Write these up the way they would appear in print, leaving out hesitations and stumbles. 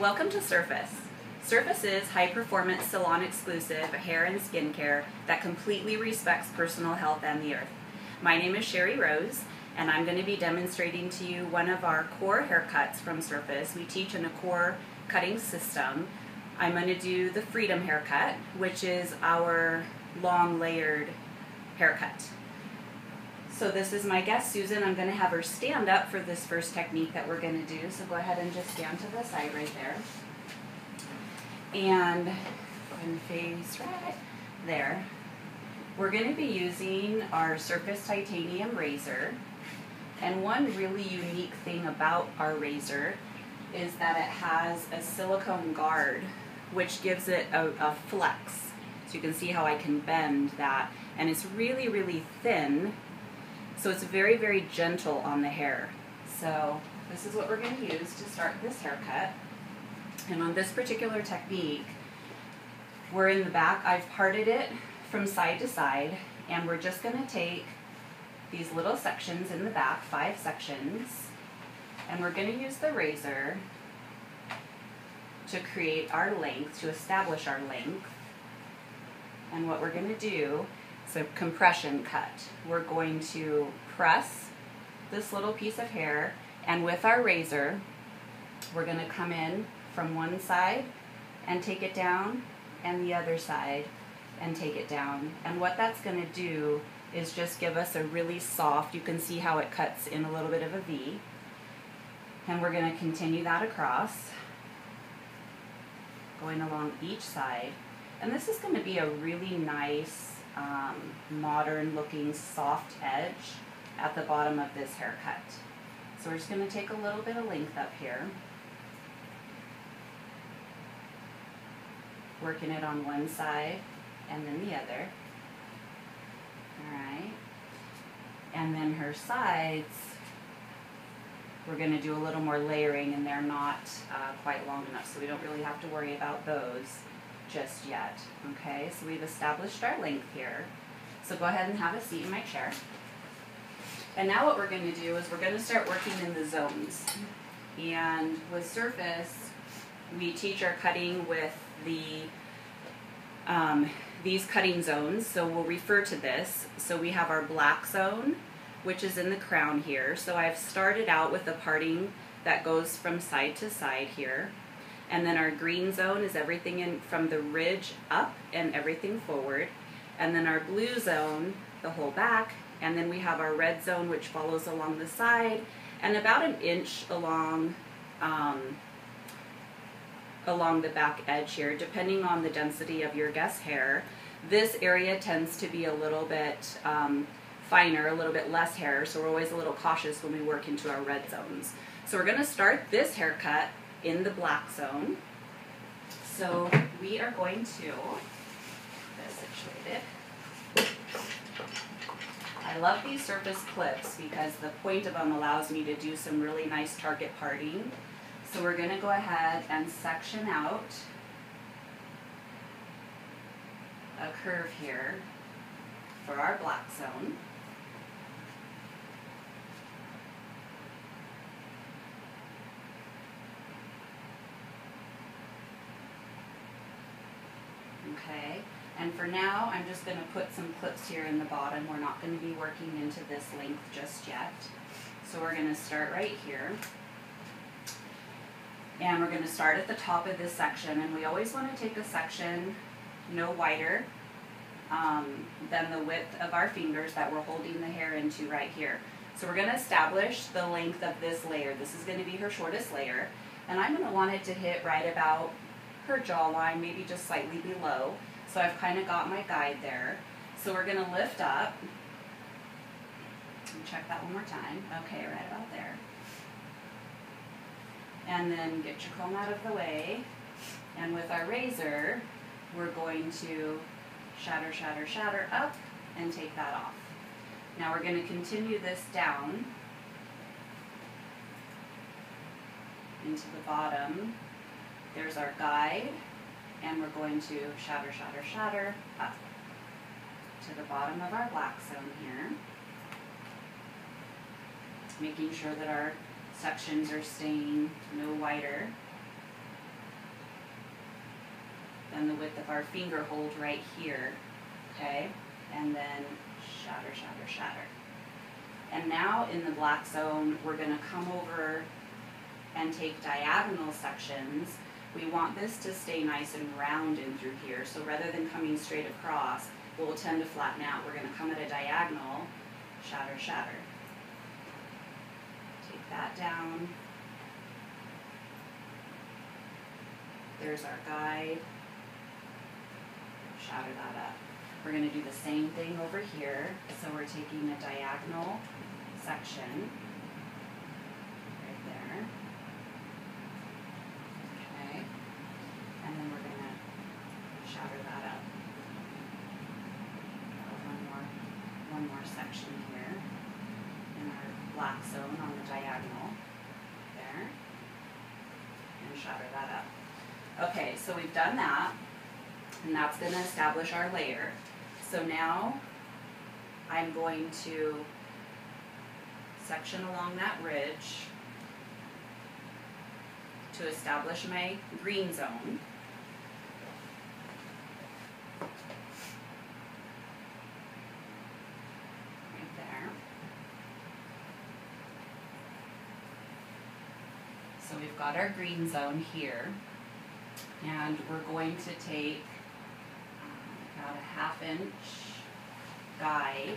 Welcome to Surface. Surface is high-performance salon-exclusive hair and skincare that completely respects personal health and the earth. My name is Sheri Rose, and I'm going to be demonstrating to you one of our core haircuts from Surface. We teach in a core cutting system. I'm going to do the Freedom haircut, which is our long layered haircut. So this is my guest, Susan. I'm going to have her stand up for this first technique that we're going to do. So go ahead and just stand to the side right there. And face right there. We're going to be using our Surface Titanium razor. And one really unique thing about our razor is that it has a silicone guard, which gives it a flex. So you can see how I can bend that. And it's really, really thin. So it's very, very gentle on the hair. So this is what we're going to use to start this haircut. And on this particular technique, we're in the back. I've parted it from side to side, and we're just going to take these little sections in the back, 5 sections, and we're going to use the razor to create our length, to establish our length. And what we're going to do, it's a compression cut. We're going to press this little piece of hair, and with our razor, we're going to come in from one side and take it down, and the other side and take it down. And what that's going to do is just give us a really soft, you can see how it cuts in a little bit of a V. And we're going to continue that across, going along each side. And this is going to be a really nice, modern looking soft edge at the bottom of this haircut. So we're just going to take a little bit of length up here, working it on one side and then the other. Alright, and then her sides, we're going to do a little more layering, and they're not quite long enough, so we don't really have to worry about those just yet. Okay, so we've established our length here. So go ahead and have a seat in my chair. And now what we're going to do is we're going to start working in the zones. And with Surface, we teach our cutting with these cutting zones, so we'll refer to this. So we have our black zone, which is in the crown here. So I've started out with a parting that goes from side to side here. And then our green zone is everything in from the ridge up and everything forward. And then our blue zone, the whole back. And then we have our red zone, which follows along the side and about an inch along the back edge here, depending on the density of your guest's hair. This area tends to be a little bit finer, a little bit less hair, so we're always a little cautious when we work into our red zones. So we're going to start this haircut in the black zone. So we are going to get situated. I love these Surface clips because the point of them allows me to do some really nice target parting. So we're going to go ahead and section out a curve here for our black zone. Okay, and for now I'm just going to put some clips here in the bottom. We're not going to be working into this length just yet. So we're going to start right here. And we're going to start at the top of this section, and we always want to take a section no wider than the width of our fingers that we're holding the hair into right here. So we're going to establish the length of this layer. This is going to be her shortest layer, and I'm going to want it to hit right about her jawline, maybe just slightly below. So I've kind of got my guide there. So we're going to lift up. Let me check that one more time. Okay, right about there. And then get your comb out of the way. And with our razor, we're going to shatter, shatter, shatter up and take that off. Now we're going to continue this down into the bottom. There's our guide, and we're going to shatter, shatter, shatter up to the bottom of our black zone here. Making sure that our sections are staying no wider than the width of our finger hold right here, okay? And then shatter, shatter, shatter. And now in the black zone, we're gonna come over and take diagonal sections. We want this to stay nice and round in through here. So rather than coming straight across, we'll tend to flatten out. We're gonna come at a diagonal, shatter, shatter. Take that down. There's our guide. Shatter that up. We're going to do the same thing over here. So we're taking a diagonal section right there. Okay. And then we're going to shatter that up. One more section here in our black zone on the diagonal. There. And shatter that up. Okay, so we've done that, and that's going to establish our layer. So now I'm going to section along that ridge to establish my green zone. Right there. So we've got our green zone here. And we're going to take about a 1/2 inch guide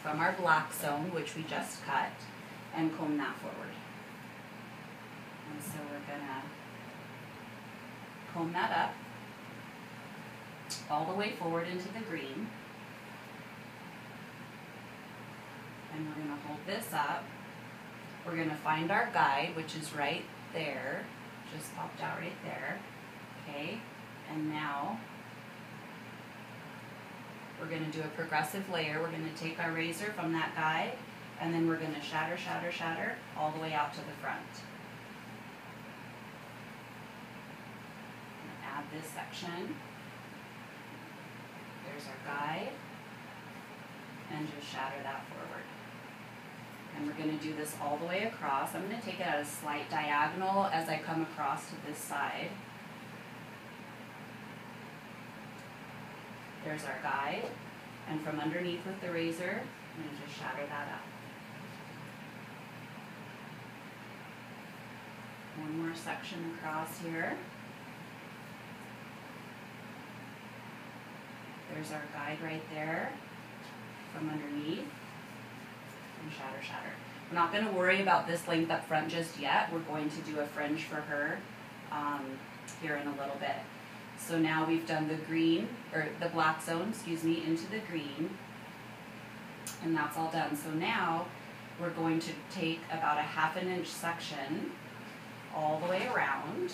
from our black zone, which we just cut, and comb that forward. And so we're gonna comb that up all the way forward into the green. And we're gonna hold this up. We're gonna find our guide, which is right there, just popped out right there. Okay, and now we're going to do a progressive layer. We're going to take our razor from that guide, and then we're going to shatter, shatter, shatter all the way out to the front. I'm going to add this section. There's our guide, and just shatter that forward. And we're going to do this all the way across. I'm going to take it at a slight diagonal as I come across to this side. There's our guide, and from underneath with the razor, I'm going to just shatter that up. One more section across here. There's our guide right there, from underneath, and shatter, shatter. We're not going to worry about this length up front just yet. We're going to do a fringe for her here in a little bit. So now we've done the green, or the black zone, excuse me, into the green, and that's all done. So now we're going to take about a 1/2 inch section all the way around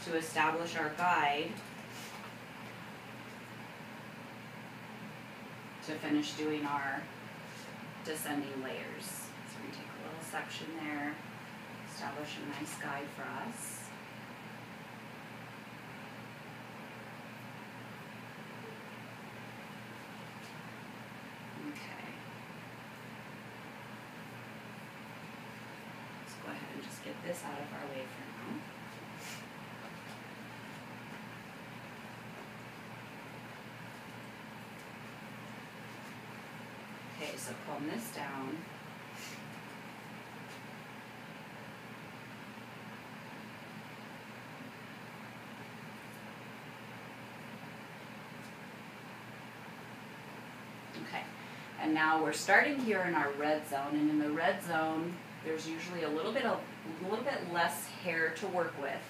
to establish our guide to finish doing our descending layers. So we take a little section there, establish a nice guide for us. Okay. Let's go ahead and just get this out of our way for now. Okay, so comb this down. Okay, and now we're starting here in our red zone, and in the red zone, there's usually a little bit less hair to work with.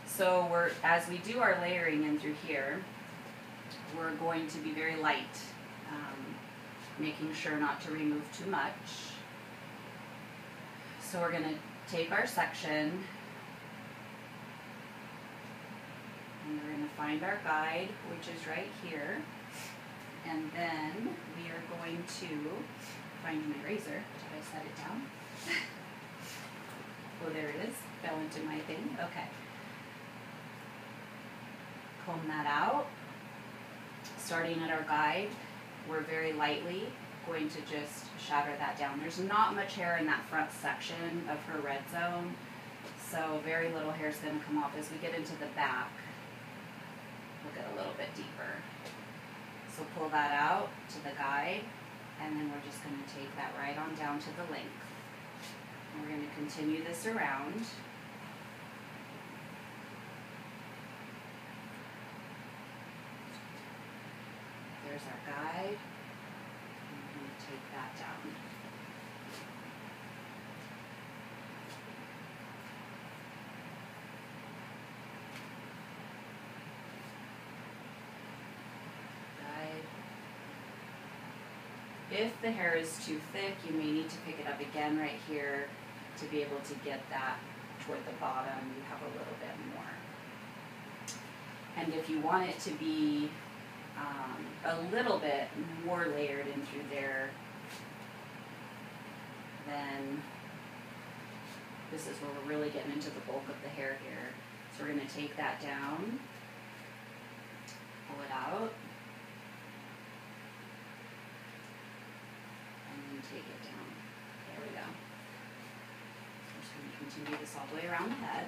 So as we do our layering in through here, we're going to be very light, making sure not to remove too much. So we're going to take our section, and we're going to find our guide, which is right here. And then we are going to find my razor. Did I set it down? Oh, there it is. Fell into my thing. Okay. Comb that out. Starting at our guide, we're very lightly going to just shatter that down. There's not much hair in that front section of her red zone, So very little hair is going to come off. As we get into the back, we'll get a little bit deeper. So pull that out to the guide, and then we're just going to take that right on down to the length. And we're going to continue this around. There's our guide. And we're going to take that down. If the hair is too thick, you may need to pick it up again right here to be able to get that toward the bottom. You have a little bit more. And if you want it to be a little bit more layered in through there, then this is where we're really getting into the bulk of the hair here. So we're going to take that down, pull it out, take it down. There we go. We're just going to continue this all the way around the head.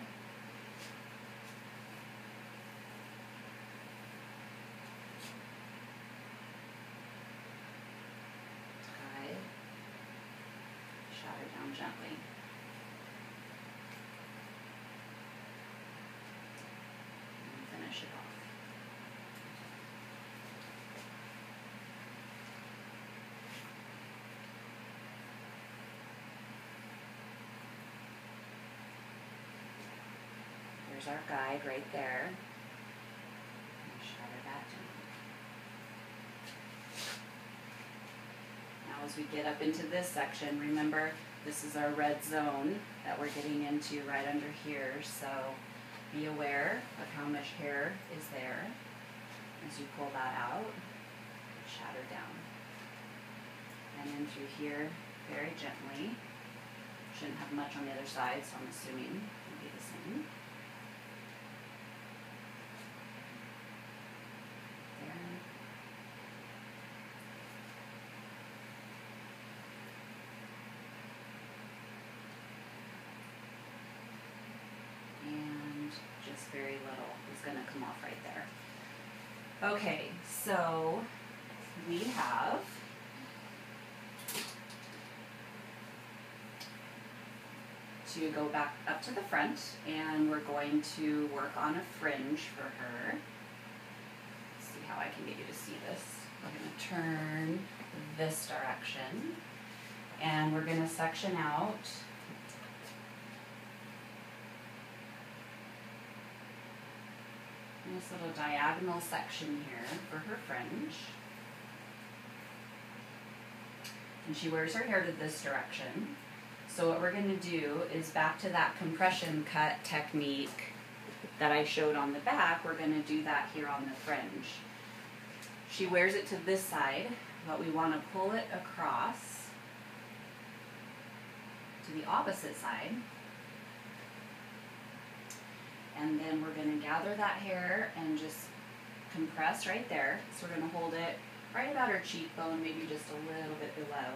Guide. Shatter down gently. And finish it off. There's our guide right there. Shatter that down. Now as we get up into this section, remember this is our red zone that we're getting into right under here, so be aware of how much hair is there. As you pull that out, shatter down. And then through here, very gently. Shouldn't have much on the other side, so I'm assuming it'll be the same. Just very little is going to come off right there. Okay, so we have to go back up to the front, and we're going to work on a fringe for her. Let's see how I can get you to see this. We're going to turn this direction, and we're going to section out this little diagonal section here for her fringe. And she wears her hair to this direction. So what we're going to do is back to that compression cut technique that I showed on the back, we're going to do that here on the fringe. She wears it to this side, but we want to pull it across to the opposite side. And then we're going to gather that hair and just compress right there. So we're going to hold it right about her cheekbone, maybe just a little bit below.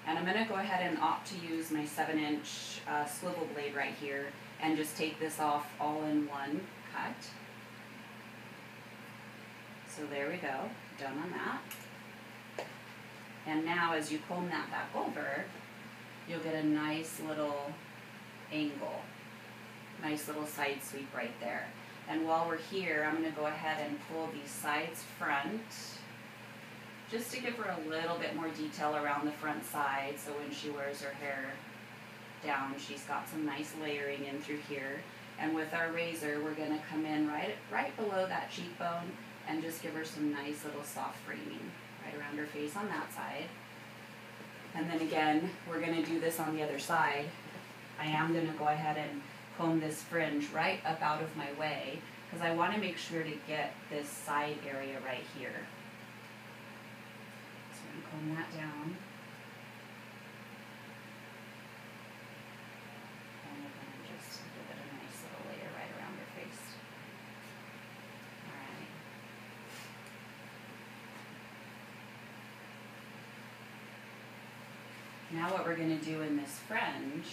And I'm going to go ahead and opt to use my 7-inch swivel blade right here and just take this off all in one cut. So there we go, done on that. And now as you comb that back over, you'll get a nice little angle. Nice little side sweep right there. And while we're here, I'm going to go ahead and pull these sides front just to give her a little bit more detail around the front side, so when she wears her hair down, she's got some nice layering in through here. And with our razor, we're going to come in right below that cheekbone and just give her some nice little soft framing right around her face on that side. And then again, we're going to do this on the other side. I am going to go ahead and comb this fringe right up out of my way because I want to make sure to get this side area right here. So I'm going to comb that down. And we're going to just give it a nice little layer right around her face. Alright. Now what we're going to do in this fringe